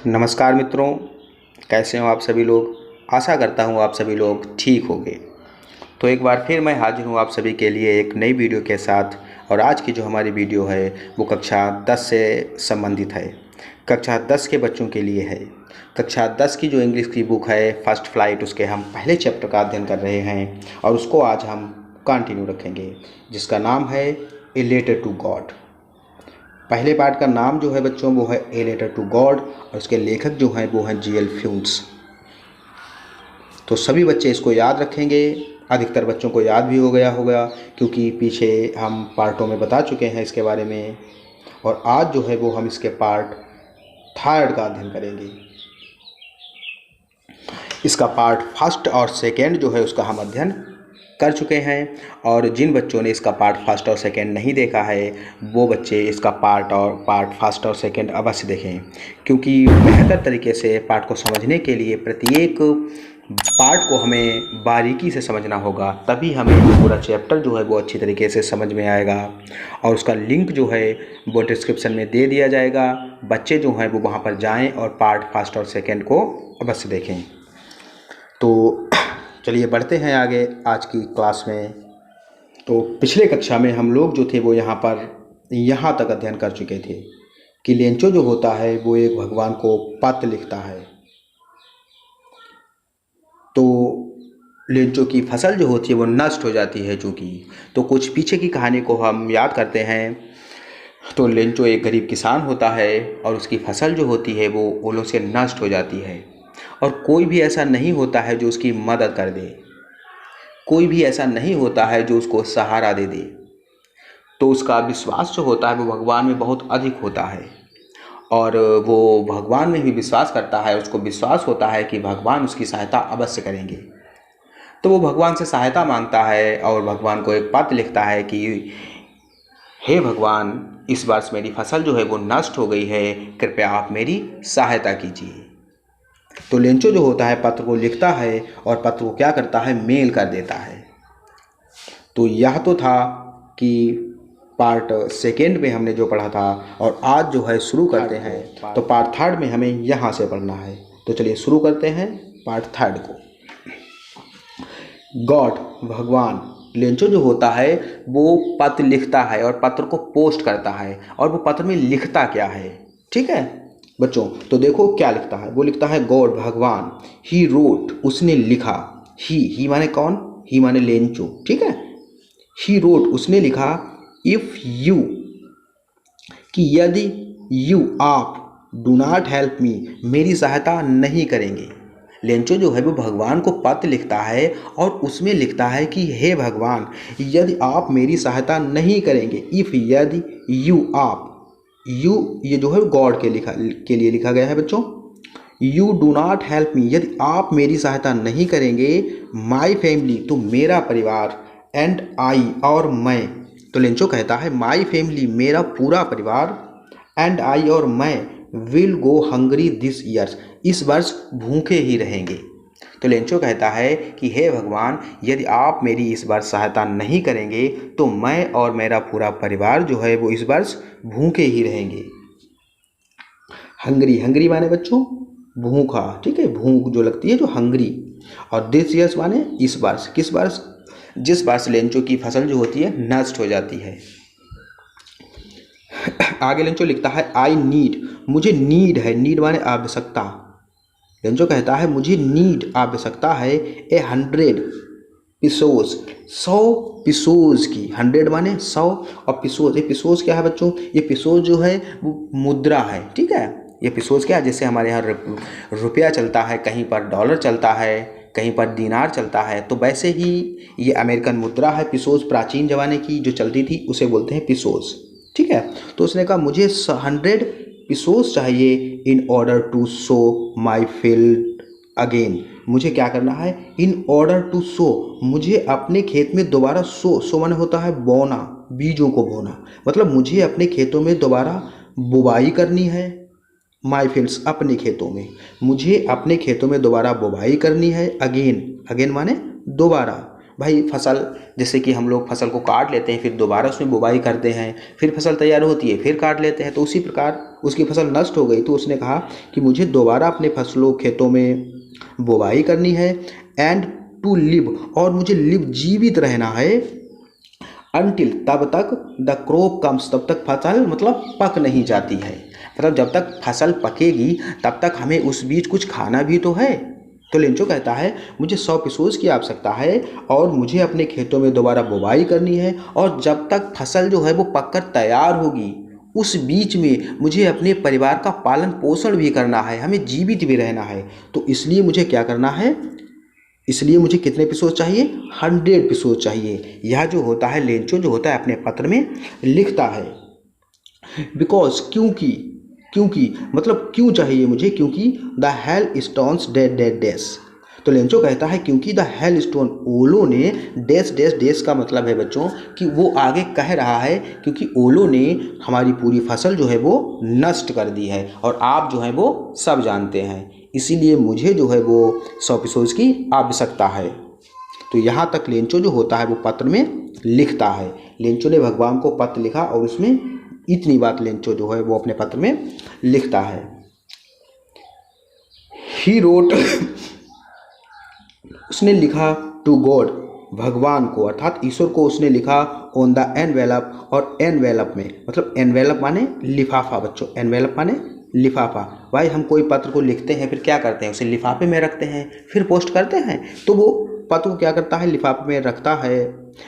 नमस्कार मित्रों, कैसे हो आप सभी लोग। आशा करता हूँ आप सभी लोग ठीक होंगे। तो एक बार फिर मैं हाजिर हूँ आप सभी के लिए एक नई वीडियो के साथ। और आज की जो हमारी वीडियो है वो कक्षा 10 से संबंधित है। कक्षा 10 के बच्चों के लिए है। कक्षा 10 की जो इंग्लिश की बुक है फर्स्ट फ्लाइट, उसके हम पहले चैप्टर का अध्ययन कर रहे हैं और उसको आज हम कंटिन्यू रखेंगे, जिसका नाम है ए लेटर टू गॉड। पहले पार्ट का नाम जो है बच्चों वो है ए लेटर टू गॉड और उसके लेखक जो हैं वो हैं जी.एल. फ्यून्स। तो सभी बच्चे इसको याद रखेंगे। अधिकतर बच्चों को याद भी हो गया होगा क्योंकि पीछे हम पार्टों में बता चुके हैं इसके बारे में। और आज जो है वो हम इसके पार्ट थर्ड का अध्ययन करेंगे। इसका पार्ट फर्स्ट और सेकेंड जो है उसका हम अध्ययन कर चुके हैं। और जिन बच्चों ने इसका पार्ट फर्स्ट और सेकेंड नहीं देखा है वो बच्चे इसका पार्ट फर्स्ट और सेकेंड अवश्य देखें, क्योंकि बेहतर तरीके से पार्ट को समझने के लिए प्रत्येक पार्ट को हमें बारीकी से समझना होगा, तभी हमें पूरा चैप्टर जो है वो अच्छी तरीके से समझ में आएगा। और उसका लिंक जो है वो डिस्क्रिप्शन में दे दिया जाएगा। बच्चे जो हैं वो वहाँ पर जाएँ और पार्ट फर्स्ट और सेकेंड को अवश्य देखें। तो चलिए बढ़ते हैं आगे आज की क्लास में। तो पिछले कक्षा में हम लोग जो थे वो यहाँ तक अध्ययन कर चुके थे कि लेंचो जो होता है वो एक भगवान को पत्र लिखता है। तो लेंचो की फसल जो होती है वो नष्ट हो जाती है चूँकि। तो कुछ पीछे की कहानी को हम याद करते हैं। तो लेंचो एक गरीब किसान होता है और उसकी फसल जो होती है वो ओलों से नष्ट हो जाती है और कोई भी ऐसा नहीं होता है जो उसकी मदद कर दे। कोई भी ऐसा नहीं होता है जो उसको सहारा दे दे। तो उसका विश्वास जो होता है वो भगवान में बहुत अधिक होता है और वो भगवान में भी विश्वास करता है। उसको विश्वास होता है कि भगवान उसकी सहायता अवश्य करेंगे। तो वो भगवान से सहायता मांगता है और भगवान को एक पत्र लिखता है कि हे भगवान, इस वर्ष मेरी फसल जो है वो नष्ट हो गई है, कृपया आप मेरी सहायता कीजिए। तो लेंचो जो होता है पत्र को लिखता है और पत्र को क्या करता है, मेल कर देता है। तो यह तो था कि पार्ट सेकेंड में हमने जो पढ़ा था और आज जो है शुरू करते हैं। तो पार्ट थर्ड में हमें यहाँ से पढ़ना है। तो चलिए शुरू करते हैं पार्ट थर्ड को। गॉड, भगवान। लेंचो जो होता है वो पत्र लिखता है और पत्र को पोस्ट करता है। और वो पत्र में लिखता क्या है, ठीक है बच्चों। तो देखो क्या लिखता है। वो लिखता है गॉड, भगवान। ही रोट, उसने लिखा। ही माने कौन, ही माने लेंचो, ठीक है। ही रोट, उसने लिखा। इफ यू, कि यदि यू, आप, डू नॉट हेल्प मी, मेरी सहायता नहीं करेंगे। लेंचो जो है वो भगवान को पत्र लिखता है और उसमें लिखता है कि हे भगवान, यदि आप मेरी सहायता नहीं करेंगे। इफ, यदि, यू, आप। यू ये जो है गॉड के लिए लिखा गया है बच्चों। You do not help me, यदि आप मेरी सहायता नहीं करेंगे। माई फैमिली, तो मेरा परिवार। एंड आई, और मैं। तो लेंचो कहता है माई फैमिली, मेरा पूरा परिवार। एंड आई, और मैं। Will go hungry this years, इस वर्ष भूखे ही रहेंगे। तो लेंचो कहता है कि हे भगवान, यदि आप मेरी इस बार सहायता नहीं करेंगे तो मैं और मेरा पूरा परिवार जो है वो इस वर्ष भूखे ही रहेंगे। हंगरी, हंगरी माने बच्चों भूखा, ठीक है, भूख जो लगती है जो हंगरी। और दिस ईयर्स माने इस वर्ष, किस वर्ष, जिस वर्ष लेंचो की फसल जो होती है नष्ट हो जाती है। आगे लेंचो लिखता है आई नीड, मुझे नीड है। नीड माने आवश्यकता। लेंचो कहता है मुझे नीड, आवश्यकता है। 100 पिसोज, 100 पिसोज की। 100 माने 100 और पिसोज, ये पिसोज क्या है बच्चों, ये पिसोज जो है वो मुद्रा है, ठीक है। ये पिसोज क्या है, जैसे हमारे यहाँ रुपया चलता है, कहीं पर डॉलर चलता है, कहीं पर दिनार चलता है, तो वैसे ही ये अमेरिकन मुद्रा है पिसोज। प्राचीन ज़माने की जो चलती थी उसे बोलते हैं पिसोज, ठीक है। तो उसने कहा मुझे 100 पिसोज चाहिए in order to sow my field again. मुझे क्या करना है, इन ऑर्डर टू सो, मुझे अपने खेत में दोबारा सो माने होता है बोना, बीजों को बोना। मतलब मुझे अपने खेतों में दोबारा बुवाई करनी है। माई फील्ड्स, अपने खेतों में, मुझे अपने खेतों में दोबारा बुवाई करनी है। अगेन, अगेन माने दोबारा। भाई फसल, जैसे कि हम लोग फसल को काट लेते हैं, फिर दोबारा उसमें बुवाई करते हैं, फिर फसल तैयार होती है, फिर काट लेते हैं, तो उसी प्रकार उसकी फसल नष्ट हो गई, तो उसने कहा कि मुझे दोबारा अपने फसलों खेतों में बुवाई करनी है, एंड टू लिव, और मुझे लिव जीवित रहना है, अनटिल तब तक द क्रॉप कम्स, तब तक फसल मतलब पक नहीं जाती है, मतलब जब तक फसल पकेगी तब तक हमें उस बीच कुछ खाना भी तो है। तो लेंचो कहता है मुझे 100 पिसोस की आवश्यकता है और मुझे अपने खेतों में दोबारा बुवाई करनी है, और जब तक फसल जो है वो पककर तैयार होगी उस बीच में मुझे अपने परिवार का पालन पोषण भी करना है, हमें जीवित भी रहना है। तो इसलिए मुझे क्या करना है, इसलिए मुझे कितने एपिसोड चाहिए, 100 एपिसोड चाहिए। यह जो होता है लेंचो जो होता है अपने पत्र में लिखता है, बिकॉज क्योंकि, क्योंकि मतलब क्यों चाहिए मुझे, क्योंकि the hail stones dead dead dash. तो लेंचो कहता है क्योंकि द हेल स्टोन, ओलो ने डैश डैश डैश का मतलब है बच्चों कि वो आगे कह रहा है क्योंकि ओलो ने हमारी पूरी फसल जो है वो नष्ट कर दी है, और आप जो है वो सब जानते हैं, इसीलिए मुझे जो है वो 100 एपिसोड्स की आवश्यकता है। तो यहाँ तक लेंचो जो होता है वो पत्र में लिखता है। लेंचो ने भगवान को पत्र लिखा और उसमें इतनी बात लेंचो जो है वो अपने पत्र में लिखता है। ही रोट उसने लिखा टू गॉड, भगवान को अर्थात ईश्वर को उसने लिखा ऑन द एनवेलप, और एनवेलप में मतलब एनवेलप माने लिफाफा बच्चों, एनवेलप माने लिफाफा। भाई हम कोई पत्र को लिखते हैं फिर क्या करते हैं, उसे लिफाफे में रखते हैं फिर पोस्ट करते हैं, तो वो पत्र को क्या करता है, लिफाफे में रखता है,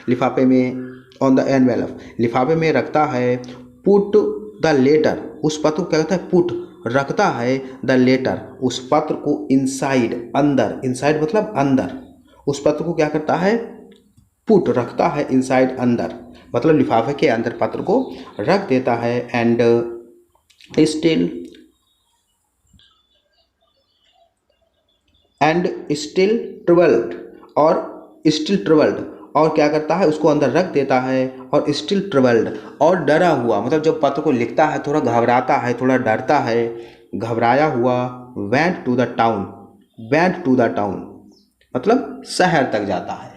लिफाफे में ऑन द एनवेलप लिफाफे में रखता है, पुट द लेटर उस पत्र को क्या करता है, पुट रखता है, द लेटर उस पत्र को इनसाइड अंदर, इनसाइड मतलब अंदर, उस पत्र को क्या करता है, पुट रखता है, इनसाइड अंदर मतलब लिफाफे के अंदर पत्र को रख देता है, एंड स्टिल ट्रेवल्ड, और स्टिल ट्रेवल्ड और क्या करता है, उसको अंदर रख देता है, और स्टिल ट्रेवल्ड और डरा हुआ मतलब जब पत्र को लिखता है थोड़ा घबराता है, थोड़ा डरता है, घबराया हुआ, went to the town, went to the town मतलब शहर तक जाता है।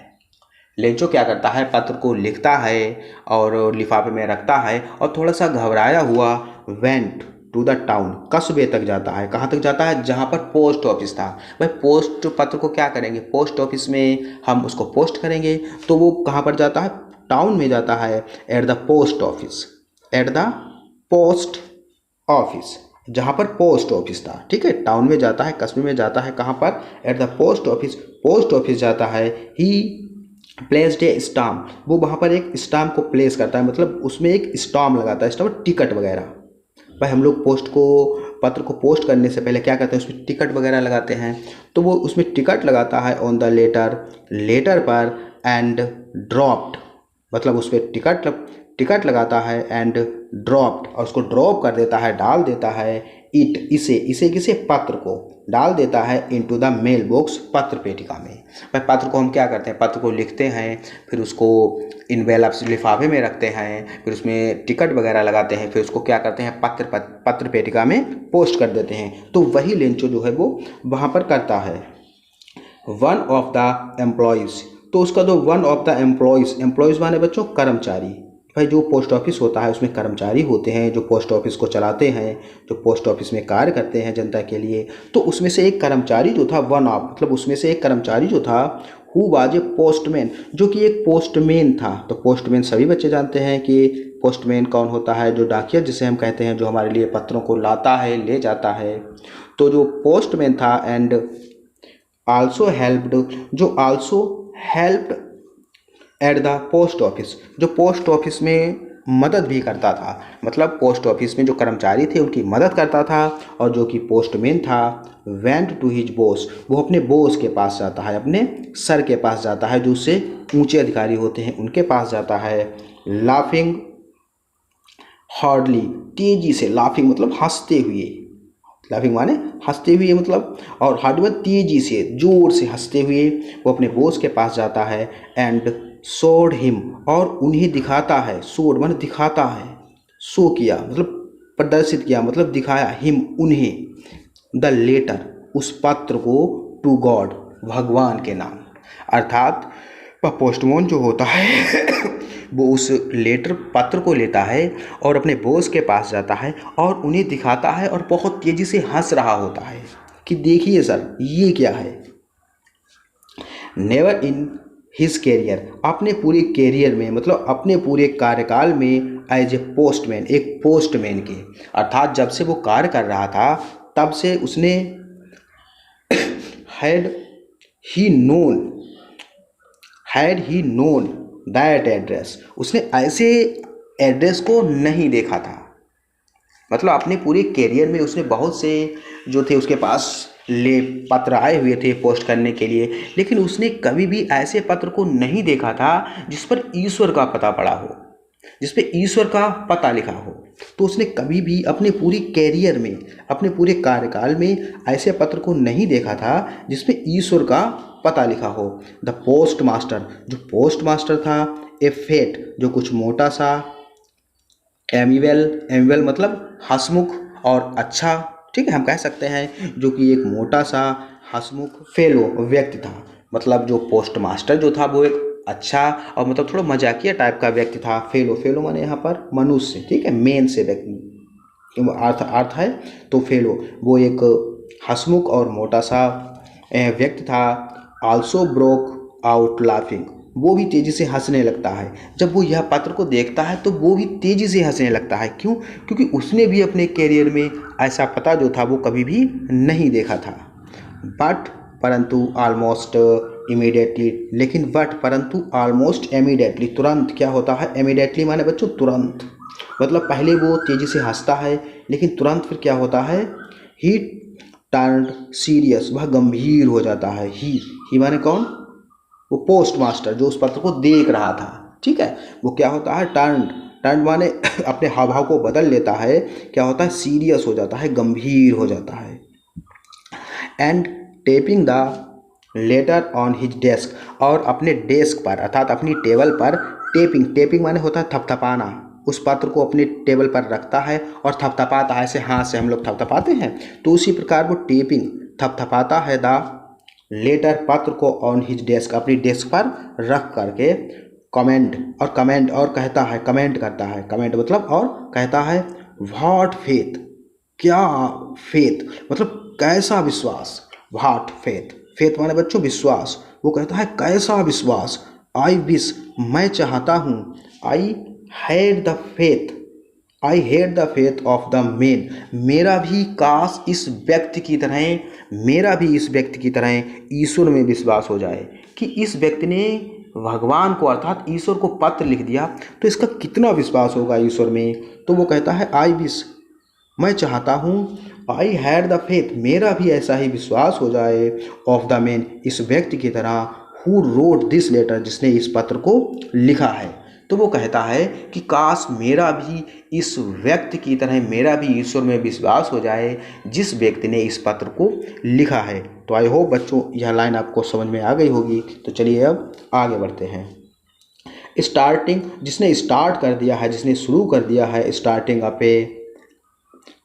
लेंचो क्या करता है, पत्र को लिखता है और लिफाफे में रखता है, और थोड़ा सा घबराया हुआ वेंट टू द टाउन कस्बे तक जाता है। कहाँ तक जाता है, जहाँ पर पोस्ट ऑफिस था। भाई पोस्ट पत्र को क्या करेंगे, पोस्ट ऑफिस में हम उसको पोस्ट करेंगे, तो वो कहाँ पर जाता है, टाउन में जाता है, at the post office, at the post office जहाँ पर पोस्ट ऑफिस था, ठीक है, टाउन में जाता है, कस्बे में जाता है, कहाँ पर, at the post office, post office जाता है। ही प्लेस्ड ए स्टाम्प, वो वहाँ पर एक स्टाम्प को प्लेस करता है, मतलब उसमें एक स्टाम्प लगाता है, स्टाम्प टिकट वगैरह। भाई हम लोग पत्र को पोस्ट करने से पहले क्या करते हैं, उसमें टिकट वगैरह लगाते हैं, तो वो उसमें टिकट लगाता है ऑन द लेटर, लेटर पर, एंड ड्रॉप्ड मतलब उस पर टिकट लगाता है, एंड ड्रॉप्ड और उसको ड्रॉप कर देता है, डाल देता है, इसे किसे, पत्र को डाल देता है, इनटू द मेल बॉक्स पत्र पेटिका में। भाई पत्र को हम क्या करते हैं, पत्र को लिखते हैं, फिर उसको इनवेलप्स लिफाफे में रखते हैं, फिर उसमें टिकट वगैरह लगाते हैं, फिर उसको क्या करते हैं, पत्र पेटिका में पोस्ट कर देते हैं। तो वही लेंचो जो है वो वहाँ पर करता है। वन ऑफ द एम्प्लॉयज़, तो उसका जो वन ऑफ द एम्प्लॉयज़ माने बच्चों कर्मचारी। भाई जो पोस्ट ऑफिस होता है उसमें कर्मचारी होते हैं जो पोस्ट ऑफिस को चलाते हैं, जो पोस्ट ऑफिस में कार्य करते हैं जनता के लिए। तो उसमें से एक कर्मचारी जो था, वन ऑफ मतलब उसमें से एक कर्मचारी जो था, हु वाज ए पोस्टमैन, जो कि एक पोस्टमैन था। तो पोस्टमैन सभी बच्चे जानते हैं कि पोस्टमैन कौन होता है, जो डाकिया जिसे हम कहते हैं, जो हमारे लिए पत्रों को लाता है, ले जाता है। तो जो पोस्टमैन था, and also helped at the post office, जो पोस्ट ऑफिस में मदद भी करता था, मतलब पोस्ट ऑफिस में जो कर्मचारी थे उनकी मदद करता था। और जो कि पोस्टमैन था, वेंट टू हिज बॉस, वो अपने बॉस के पास जाता है, अपने सर के पास जाता है, जो उससे ऊंचे अधिकारी होते हैं उनके पास जाता है। लाफिंग हार्डली, तेजी से, लाफिंग मतलब हंसते हुए, लाफिंग माने हंसते हुए मतलब, और हार्डली मतलब तेजी से, जोर से हंसते हुए वो अपने बॉस के पास जाता है। एंड शोड हिम, और उन्हें दिखाता है, शोड माने दिखाता है, शो किया मतलब प्रदर्शित किया मतलब दिखाया, हिम उन्हें, द लेटर उस पत्र को, टू गॉड भगवान के नाम। अर्थात पोस्टमैन जो होता है वो उस लेटर पत्र को लेता है और अपने बॉस के पास जाता है और उन्हें दिखाता है और बहुत तेज़ी से हंस रहा होता है कि देखिए सर ये क्या है। नेवर इन हिज कैरियर, अपने पूरे कैरियर में मतलब अपने पूरे कार्यकाल में एज ए पोस्टमैन, एक पोस्टमैन के, अर्थात जब से वो कार्य कर रहा था तब से उसने had he known that address, उसने ऐसे एड्रेस को नहीं देखा था। मतलब अपने पूरे कैरियर में उसने बहुत से जो थे उसके पास ले पत्र आए हुए थे पोस्ट करने के लिए, लेकिन उसने कभी भी ऐसे पत्र को नहीं देखा था जिस पर ईश्वर का पता पड़ा हो, जिस पे ईश्वर का पता लिखा हो। तो उसने कभी भी अपने पूरी कैरियर में, अपने पूरे कार्यकाल में ऐसे पत्र को नहीं देखा था जिसमें ईश्वर का पता लिखा हो। द पोस्ट मास्टर, जो पोस्ट मास्टर था, ए फेट, जो कुछ मोटा सा, एमिवेल मतलब हंसमुख और अच्छा, ठीक है हम कह सकते हैं, जो कि एक मोटा सा हंसमुख फेलो व्यक्ति था। मतलब जो पोस्ट मास्टर जो था वो एक अच्छा और मतलब थोड़ा मजाकिया टाइप का व्यक्ति था। फेलो माने यहाँ पर मनुष्य, ठीक है, मेन से व्यक्ति अर्थ है, तो फेलो वो एक हंसमुख और मोटा सा व्यक्ति था। आल्सो ब्रोक आउट लाफिंग, वो भी तेज़ी से हंसने लगता है। जब वो यह पत्र को देखता है तो वो भी तेज़ी से हंसने लगता है। क्यों? क्योंकि उसने भी अपने कैरियर में ऐसा पता जो था वो कभी भी नहीं देखा था। परंतु ऑलमोस्ट इमीडिएटली, लेकिन परंतु ऑलमोस्ट इमीडिएटली, तुरंत क्या होता है? इमीडिएटली माने बच्चों तुरंत, मतलब पहले वो तेज़ी से हंसता है लेकिन तुरंत फिर क्या होता है? ही टर्न्ड सीरियस, वह गंभीर हो जाता है। ही माने कौन? वो पोस्ट मास्टर जो उस पत्र को देख रहा था, ठीक है, वो क्या होता है? टर्न माने अपने हाव भाव को बदल लेता है। क्या होता है? सीरियस हो जाता है, गंभीर हो जाता है। And tapping the letter on his desk, और अपने डेस्क पर अर्थात अपनी टेबल पर टेपिंग माने होता है थपथपाना, उस पत्र को अपने टेबल पर रखता है और थपथपाता है, ऐसे हाथ से हम लोग थपथपाते हैं, तो उसी प्रकार वो टेपिंग थपथपाता है द लेटर, पत्र को, ऑन हिज डेस्क, अपनी डेस्क पर रख करके, कमेंट और कहता है, कमेंट करता है, कमेंट मतलब और कहता है, व्हाट फेथ, क्या फेथ मतलब कैसा विश्वास, व्हाट फेथ माने बच्चों विश्वास। वो कहता है कैसा विश्वास, आई विश, मैं चाहता हूँ, I had the faith of the man, मेरा भी काश इस व्यक्ति की तरह ईश्वर में विश्वास हो जाए कि इस व्यक्ति ने भगवान को अर्थात ईश्वर को पत्र लिख दिया तो इसका कितना विश्वास होगा ईश्वर में। तो वो कहता है आई विश, मैं चाहता हूँ, आई हैड द फेथ, मेरा भी ऐसा ही विश्वास हो जाए, ऑफ द मैन, इस व्यक्ति की तरह, हु रोट दिस लेटर, जिसने इस पत्र को लिखा है। तो वो कहता है कि काश मेरा भी इस व्यक्ति की तरह, मेरा भी ईश्वर में विश्वास हो जाए जिस व्यक्ति ने इस पत्र को लिखा है। तो आई होप बच्चों यह लाइन आपको समझ में आ गई होगी। तो चलिए अब आगे बढ़ते हैं। स्टार्टिंग, जिसने स्टार्ट कर दिया है, जिसने शुरू कर दिया है, starting up A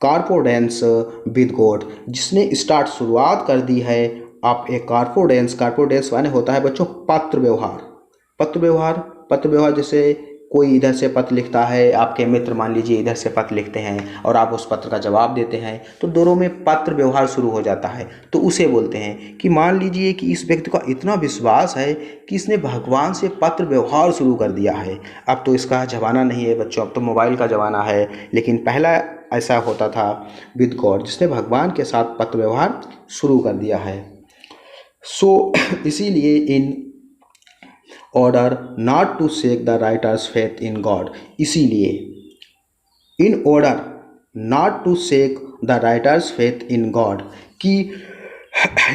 correspondence with God, जिसने शुरुआत कर दी है आप ए कॉरस्पोंडेंस माने होता है बच्चों पत्र व्यवहार। जैसे कोई इधर से पत्र लिखता है, आपके मित्र मान लीजिए इधर से पत्र लिखते हैं और आप उस पत्र का जवाब देते हैं, तो दोनों में पत्र व्यवहार शुरू हो जाता है। तो उसे बोलते हैं कि मान लीजिए कि इस व्यक्ति का इतना विश्वास है कि इसने भगवान से पत्र व्यवहार शुरू कर दिया है। अब तो इसका ज़माना नहीं है बच्चों, अब तो मोबाइल का ज़माना है, लेकिन पहला ऐसा होता था विद गॉड, जिसने भगवान के साथ पत्र व्यवहार शुरू कर दिया है। सो इसीलिए in order not to shake the writer's faith in God, इसीलिए in order not to shake the writer's faith in God, कि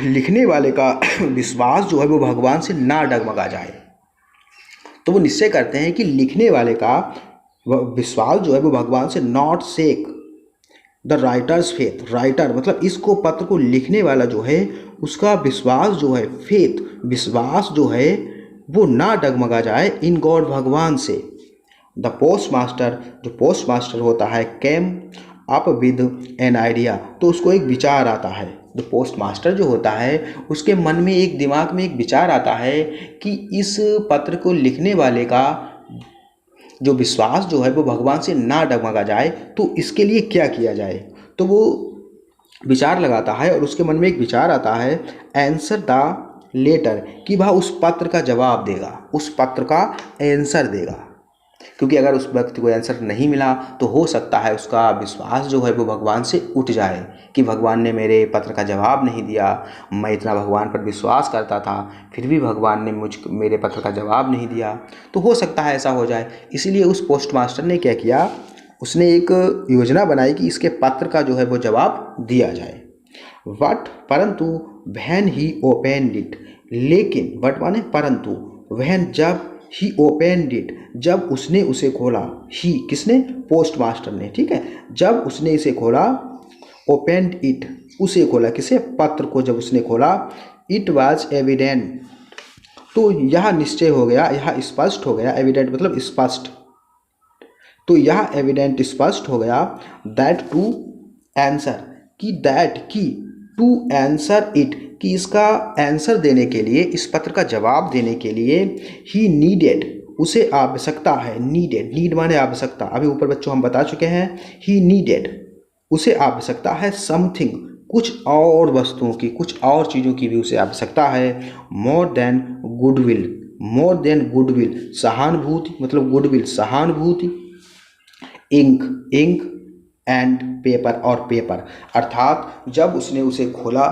लिखने वाले का विश्वास जो है वो भगवान से ना डगमगा जाए। तो वो निश्चय करते हैं कि लिखने वाले का विश्वास जो है वो भगवान से not shake the writer's faith, writer मतलब इसको पत्र को लिखने वाला जो है उसका विश्वास जो है, फेथ विश्वास जो है वो ना डगमगा जाए, इन गॉड भगवान से, द पोस्ट मास्टर, जो पोस्ट मास्टर होता है, came up with an idea, तो उसको एक विचार आता है। जो पोस्ट मास्टर जो होता है उसके मन में एक, दिमाग में एक विचार आता है कि इस पत्र को लिखने वाले का जो विश्वास जो है वो भगवान से ना डगमगा जाए, तो इसके लिए क्या किया जाए। तो वो विचार लगाता है और उसके मन में एक विचार आता है, आंसर द लेटर, कि वह उस पत्र का जवाब देगा, उस पत्र का आंसर देगा। क्योंकि अगर उस व्यक्ति को आंसर नहीं मिला तो हो सकता है उसका विश्वास जो है वो भगवान से उठ जाए कि भगवान ने मेरे पत्र का जवाब नहीं दिया, मैं इतना भगवान पर विश्वास करता था फिर भी भगवान ने मेरे पत्र का जवाब नहीं दिया, तो हो सकता है ऐसा हो जाए। इसीलिए उस पोस्ट मास्टर ने क्या किया, उसने एक योजना बनाई कि इसके पत्र का जो है वो जवाब दिया जाए। वट, परंतु, वैन ही ओपेंड इट, लेकिन, वट माने परंतु, वैन जब, ही ओपेंड इट, जब उसने उसे खोला, ही किसने, पोस्ट मास्टर ने, ठीक है, जब उसने इसे खोला, ओपेंड इट, उसे खोला, किसे, पत्र को जब उसने खोला, इट वाज एविडेंट, तो यह निश्चय हो गया, यह स्पष्ट हो गया, एविडेंट मतलब स्पष्ट, तो यह एविडेंट स्पष्ट हो गया, दैट टू आंसर, कि दैट, की टू आंसर इट, कि इसका आंसर देने के लिए, इस पत्र का जवाब देने के लिए, ही नीडेड, उसे आवश्यकता है, नीडेड, नीड माने आवश्यकता, अभी ऊपर बच्चों हम बता चुके हैं, ही नीडेड, उसे आवश्यकता है, समथिंग, कुछ और वस्तुओं की, कुछ और चीज़ों की भी उसे आवश्यकता है, more than goodwill, more than goodwill, सहानुभूति मतलब गुडविल सहानुभूति, इंक, इंक एंड पेपर और पेपर, अर्थात जब उसने उसे खोला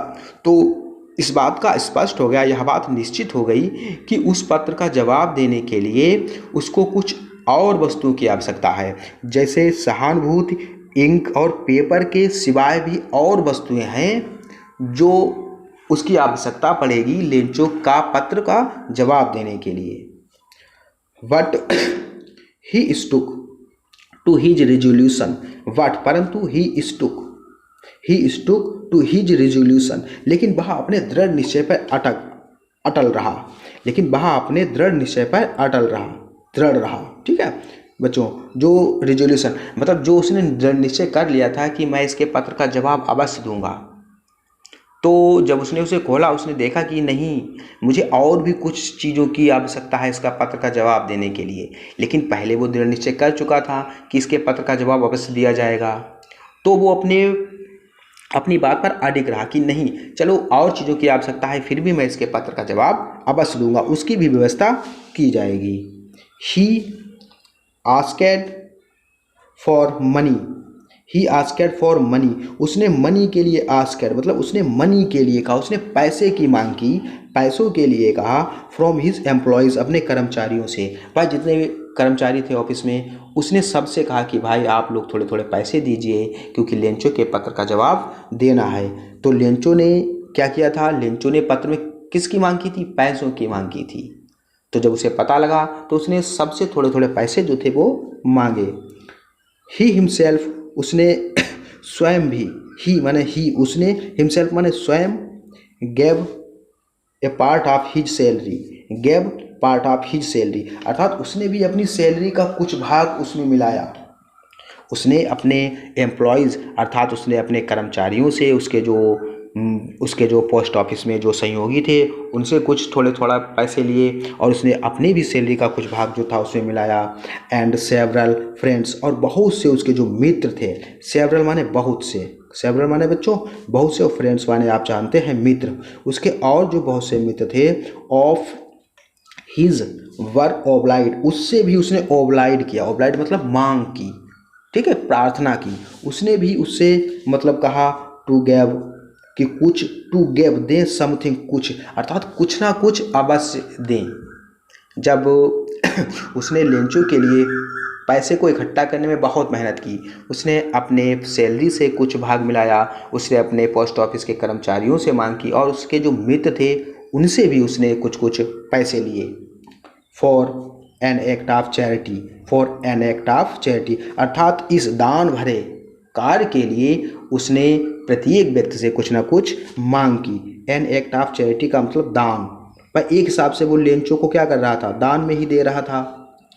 तो इस बात का स्पष्ट हो गया, यह बात निश्चित हो गई कि उस पत्र का जवाब देने के लिए उसको कुछ और वस्तुओं की आवश्यकता है, जैसे सहानुभूति, इंक और पेपर के सिवाय भी और वस्तुएं हैं जो उसकी आवश्यकता पड़ेगी लेंचो का पत्र का जवाब देने के लिए। But he stuck to his resolution, but, परंतु he stuck to his resolution, लेकिन वह अपने दृढ़ निश्चय पर अटल रहा, लेकिन वह अपने दृढ़ निश्चय पर दृढ़ रहा, ठीक है बच्चों। जो रेजोल्यूशन मतलब जो उसने दृढ़ निश्चय कर लिया था कि मैं इसके पत्र का जवाब अवश्य दूंगा, तो जब उसने उसे खोला उसने देखा कि नहीं, मुझे और भी कुछ चीज़ों की आवश्यकता है इसका पत्र का जवाब देने के लिए, लेकिन पहले वो दृढ़ निश्चय कर चुका था कि इसके पत्र का जवाब अवश्य दिया जाएगा, तो वो अपनी बात पर अडिग रहा कि नहीं, चलो और चीज़ों की आवश्यकता है फिर भी मैं इसके पत्र का जवाब अवश्य दूंगा, उसकी भी व्यवस्था की जाएगी। He asked for money, he asked for money, उसने मनी के लिए आस्क्ड मतलब उसने मनी के लिए कहा, उसने पैसे की मांग की, पैसों के लिए कहा, फ्रॉम हिज एम्प्लॉयज़, अपने कर्मचारियों से, भाई जितने भी कर्मचारी थे ऑफिस में उसने सबसे कहा कि भाई आप लोग थोड़े थोड़े पैसे दीजिए क्योंकि लेंचो के पत्र का जवाब देना है। तो लेंचो ने क्या किया था, लेंचो ने पत्र में किसकी मांग की थी, पैसों की मांग की थी। तो जब उसे पता लगा तो उसने सबसे थोड़े थोड़े पैसे जो थे वो मांगे। ही हिमसेल्फ, उसने स्वयं भी, ही माने ही, उसने, हिमसेल्फ माने स्वयं, gave a part of his salary, gave part of his salary, अर्थात उसने भी अपनी सैलरी का कुछ भाग उसमें मिलाया, उसने अपने एम्प्लॉयज़ अर्थात उसने अपने कर्मचारियों से, उसके जो पोस्ट ऑफिस में जो सहयोगी थे उनसे कुछ थोड़ा पैसे लिए और उसने अपनी भी सैलरी का कुछ भाग जो था उसमें मिलाया। एंड सेवरल फ्रेंड्स, और बहुत से उसके जो मित्र थे, सेवरल माने बहुत से, सेवरल माने बच्चों बहुत से, और फ्रेंड्स माने आप जानते हैं मित्र, उसके और जो बहुत से मित्र थे, ऑफ हिज वर ओब्लाइड, उससे भी उसने ओब्लाइड किया, ओब्लाइड मतलब मांग की, ठीक है, प्रार्थना की, उसने भी उससे मतलब कहा टू गेव, कि कुछ, टू गेव दें समथिंग, कुछ, अर्थात कुछ ना कुछ अवश्य दें। जब उसने लेंचो के लिए पैसे को इकट्ठा करने में बहुत मेहनत की, उसने अपने सैलरी से कुछ भाग मिलाया, उसने अपने पोस्ट ऑफिस के कर्मचारियों से मांग की और उसके जो मित्र थे उनसे भी उसने कुछ कुछ पैसे लिए। For an act of charity, for an act of charity, अर्थात इस दान भरे कार्य के लिए उसने प्रत्येक व्यक्ति से कुछ ना कुछ मांग की। एन एक्ट ऑफ चैरिटी का मतलब दान, पर एक हिसाब से वो लेंचो को क्या कर रहा था, दान में ही दे रहा था,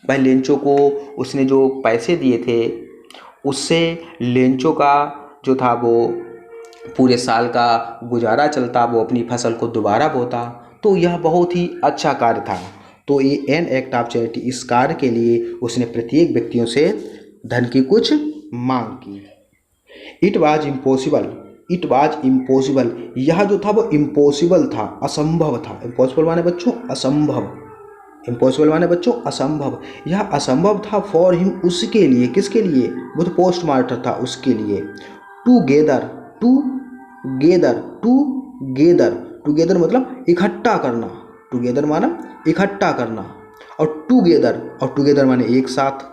भाई लेंचो को उसने जो पैसे दिए थे उससे लेंचो का जो था वो पूरे साल का गुजारा चलता, वो अपनी फसल को दोबारा बोता। तो यह बहुत ही अच्छा कार्य था। तो ये एन एक्ट ऑफ चैरिटी, इस कार्य के लिए उसने प्रत्येक व्यक्तियों से धन की कुछ मांग की। It was impossible, it was impossible, यह जो था वो इम्पॉसिबल था, असंभव था। इम्पॉसिबल माने बच्चों असंभव, इम्पॉसिबल माने बच्चों असंभव। यह असंभव था फॉर हिम, उसके लिए, किसके लिए, वो तो पोस्ट मास्टर था, उसके लिए। टूगेदर, टूगेदर, टूगेदर, टूगेदर मतलब इकट्ठा करना, टूगेदर माना इकट्ठा करना, और टूगेदर, और टूगेदर माने एक साथ।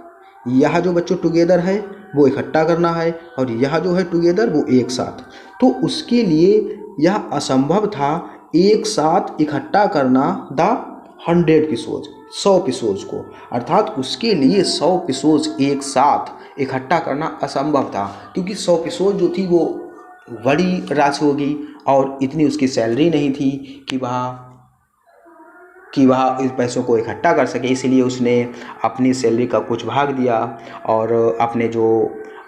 यह जो बच्चों टुगेदर है वो इकट्ठा करना है, और यह जो है टुगेदर वो एक साथ। तो उसके लिए यह असंभव था एक साथ इकट्ठा करना द 100 पिसोज, 100 पिसोज को, अर्थात उसके लिए 100 पिसोज एक साथ इकट्ठा करना असंभव था, क्योंकि 100 पिसोज जो थी वो बड़ी राशि होगी और इतनी उसकी सैलरी नहीं थी कि वह इस पैसों को इकट्ठा कर सके। इसलिए उसने अपनी सैलरी का कुछ भाग दिया और अपने जो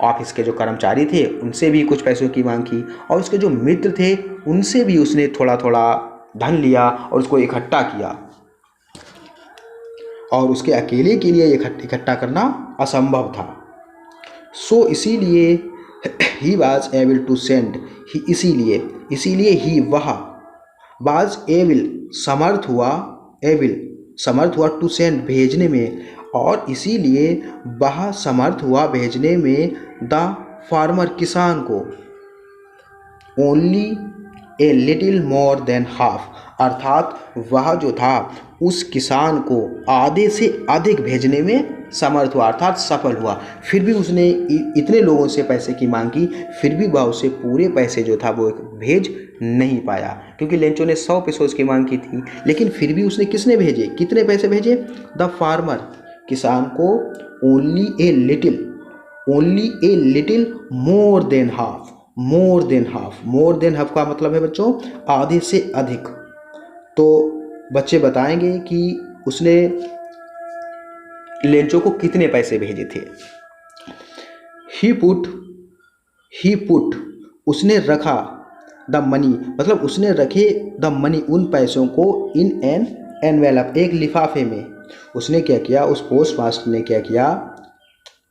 ऑफिस के जो कर्मचारी थे उनसे भी कुछ पैसों की मांग की, और उसके जो मित्र थे उनसे भी उसने थोड़ा थोड़ा धन लिया और उसको इकट्ठा किया, और उसके अकेले के लिए इकट्ठा करना असंभव था। सो इसीलिए he was able to send, इसीलिए ही वह वाज एविल समर्थ हुआ, एविल समर्थ हुआ टू सेंड भेजने में, और इसीलिए वह समर्थ हुआ भेजने में द फार्मर किसान को only a little more than half, अर्थात वह जो था उस किसान को आधे से अधिक भेजने में समर्थ हुआ, अर्थात सफल हुआ। फिर भी उसने इतने लोगों से पैसे की मांग की, फिर भी वह उसे पूरे पैसे जो था वो भेज नहीं पाया, क्योंकि लेंचो ने 100 पेसोस की मांग की थी, लेकिन फिर भी उसने किसने भेजे, कितने पैसे भेजे, द फार्मर किसान को only a little more than half, more than half, more than half का मतलब है बच्चों आधे से अधिक। तो बच्चे बताएंगे कि उसने लेंचो को कितने पैसे भेजे थे। ही पुट उसने रखा, द मनी मतलब उसने रखे, द मनी उन पैसों को, इन एन एनवेलप एक लिफाफे में। उसने क्या किया, उस पोस्ट मास्टर ने क्या किया,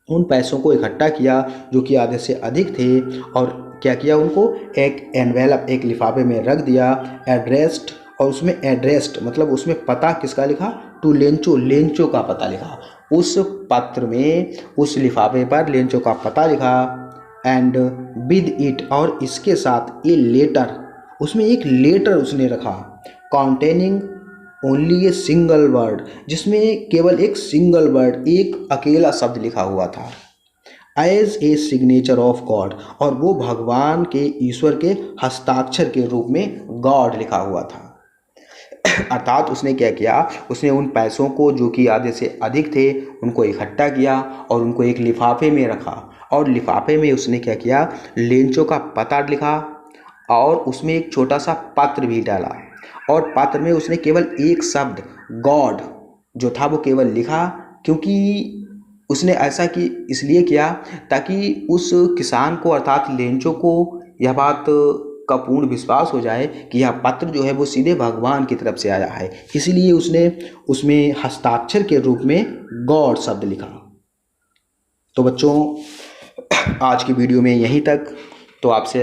उन पैसों को इकट्ठा किया जो कि आधे से अधिक थे, और क्या किया, उनको एक एनवेलप एक लिफाफे में रख दिया, एड्रेस्ड, और उसमें एड्रेस्ड मतलब उसमें पता किसका लिखा, टू लेंचो, लेंचो का पता लिखा। उस पत्र में, उस लिफाफे पर लेंचो का पता लिखा, एंड विद इट, और इसके साथ ए लेटर, उसमें एक लेटर उसने रखा, containing only a single word, जिसमें केवल एक सिंगल वर्ड, एक अकेला शब्द लिखा हुआ था, as a signature of God, और वो भगवान के, ईश्वर के हस्ताक्षर के रूप में गॉड लिखा हुआ था। अर्थात उसने क्या किया, उसने उन पैसों को जो कि आधे से अधिक थे उनको इकट्ठा किया और उनको एक लिफाफे में रखा, और लिफाफे में उसने क्या किया, लेंचो का पता लिखा और उसमें एक छोटा सा पत्र भी डाला, और पत्र में उसने केवल एक शब्द गॉड जो था वो केवल लिखा, क्योंकि उसने ऐसा कि इसलिए किया ताकि उस किसान को अर्थात लेंचो को यह बात का पूर्ण विश्वास हो जाए कि यह पत्र जो है वो सीधे भगवान की तरफ से आया है, इसीलिए उसने उसमें हस्ताक्षर के रूप में गॉड शब्द लिखा। तो बच्चों आज की वीडियो में यहीं तक। तो आपसे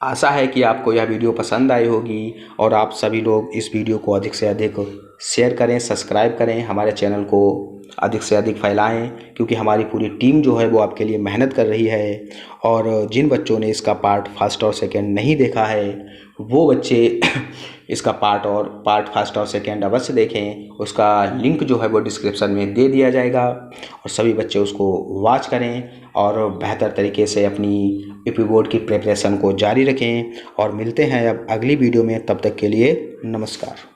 आशा है कि आपको यह वीडियो पसंद आई होगी, और आप सभी लोग इस वीडियो को अधिक से अधिक शेयर करें, सब्सक्राइब करें, हमारे चैनल को अधिक से अधिक फैलाएं, क्योंकि हमारी पूरी टीम जो है वो आपके लिए मेहनत कर रही है। और जिन बच्चों ने इसका पार्ट फर्स्ट और सेकंड नहीं देखा है वो बच्चे इसका पार्ट फर्स्ट और सेकंड अवश्य देखें, उसका लिंक जो है वो डिस्क्रिप्शन में दे दिया जाएगा, और सभी बच्चे उसको वॉच करें और बेहतर तरीके से अपनी यूपी बोर्ड की प्रिपरेशन को जारी रखें। और मिलते हैं अब अगली वीडियो में, तब तक के लिए नमस्कार।